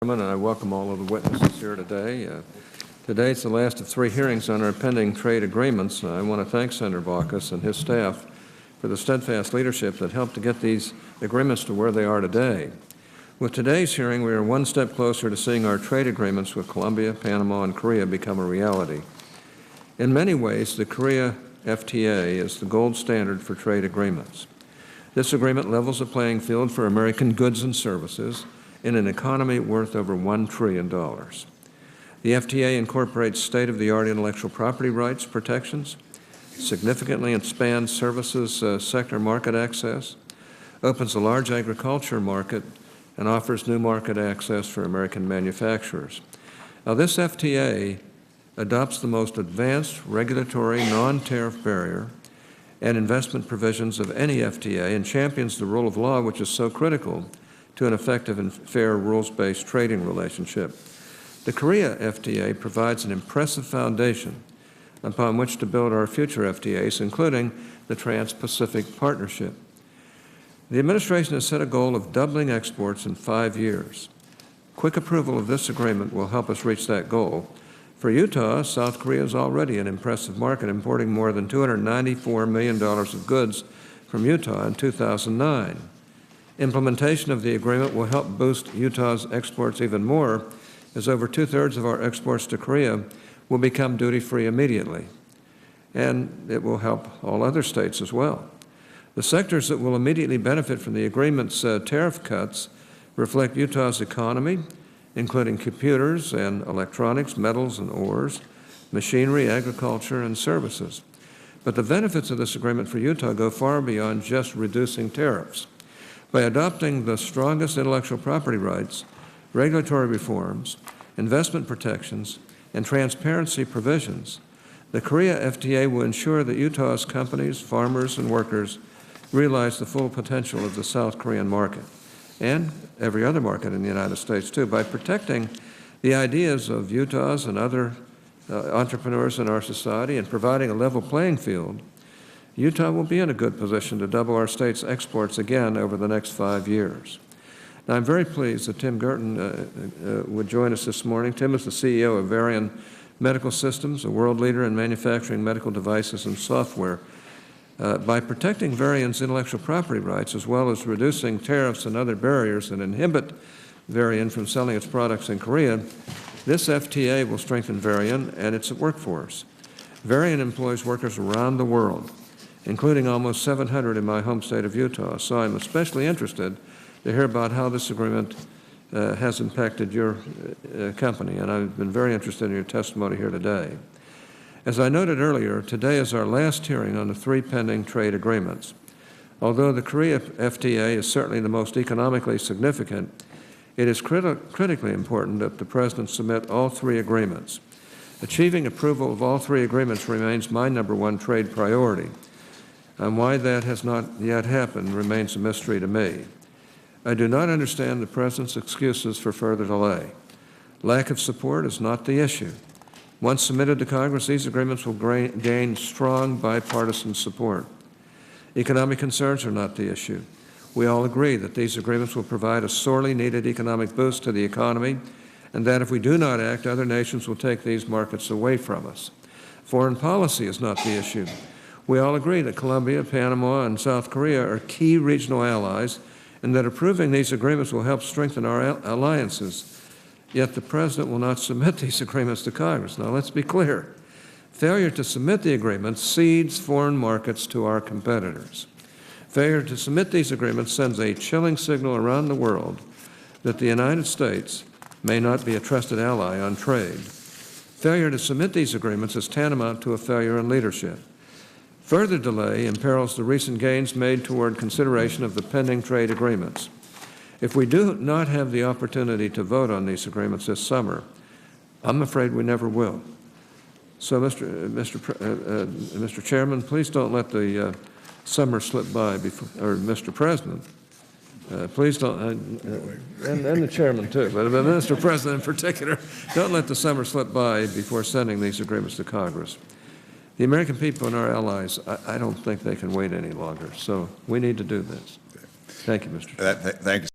And I welcome all of the witnesses here today. Today is the last of 3 hearings on our pending trade agreements. I want to thank Senator Baucus and his staff for the steadfast leadership that helped to get these agreements to where they are today. With today's hearing, we are one step closer to seeing our trade agreements with Colombia, Panama, and Korea become a reality. In many ways, the Korea FTA is the gold standard for trade agreements. This agreement levels the playing field for American goods and services in an economy worth over $1 trillion. The FTA incorporates state-of-the-art intellectual property rights protections, significantly expands services sector market access, opens a large agriculture market, and offers new market access for American manufacturers. Now, this FTA adopts the most advanced regulatory non-tariff barrier and investment provisions of any FTA and champions the rule of law, which is so critical to an effective and fair rules-based trading relationship. The Korea FTA provides an impressive foundation upon which to build our future FTAs, including the Trans-Pacific Partnership. The administration has set a goal of doubling exports in 5 years. Quick approval of this agreement will help us reach that goal. For Utah, South Korea is already an impressive market, importing more than $294 million of goods from Utah in 2009. Implementation of the agreement will help boost Utah's exports even more, as over 2/3 of our exports to Korea will become duty-free immediately. And it will help all other states as well. The sectors that will immediately benefit from the agreement's tariff cuts reflect Utah's economy, including computers and electronics, metals and ores, machinery, agriculture, and services. But the benefits of this agreement for Utah go far beyond just reducing tariffs. By adopting the strongest intellectual property rights, regulatory reforms, investment protections, and transparency provisions, the Korea FTA will ensure that Utah's companies, farmers, and workers realize the full potential of the South Korean market and every other market in the United States, too. By protecting the ideas of Utah's and other entrepreneurs in our society and providing a level playing field, Utah will be in a good position to double our state's exports again over the next 5 years. Now, I'm very pleased that Tim Guertin would join us this morning. Tim is the CEO of Varian Medical Systems, a world leader in manufacturing medical devices and software. By protecting Varian's intellectual property rights, as well as reducing tariffs and other barriers that inhibit Varian from selling its products in Korea, this FTA will strengthen Varian and its workforce. Varian employs workers around the world, including almost 700 in my home state of Utah. So I'm especially interested to hear about how this agreement has impacted your company, and I've been very interested in your testimony here today. As I noted earlier, today is our last hearing on the 3 pending trade agreements. Although the Korea FTA is certainly the most economically significant, it is critically important that the President submit all 3 agreements. Achieving approval of all 3 agreements remains my #1 trade priority. And why that has not yet happened remains a mystery to me. I do not understand the President's excuses for further delay. Lack of support is not the issue. Once submitted to Congress, these agreements will gain strong bipartisan support. Economic concerns are not the issue. We all agree that these agreements will provide a sorely needed economic boost to the economy, and that if we do not act, other nations will take these markets away from us. Foreign policy is not the issue. We all agree that Colombia, Panama, and South Korea are key regional allies, and that approving these agreements will help strengthen our alliances. Yet the President will not submit these agreements to Congress. Now, let's be clear. Failure to submit the agreements cedes foreign markets to our competitors. Failure to submit these agreements sends a chilling signal around the world that the United States may not be a trusted ally on trade. Failure to submit these agreements is tantamount to a failure in leadership. Further delay imperils the recent gains made toward consideration of the pending trade agreements. If we do not have the opportunity to vote on these agreements this summer, I'm afraid we never will. So, Mr. Chairman, please don't let the summer slip by, or Mr. President, please don't, and the Chairman too, but Mr. President in particular, don't let the summer slip by before sending these agreements to Congress. The American people and our allies, I don't think they can wait any longer, so we need to do this. Thank you, Mr. Chairman. Thank you.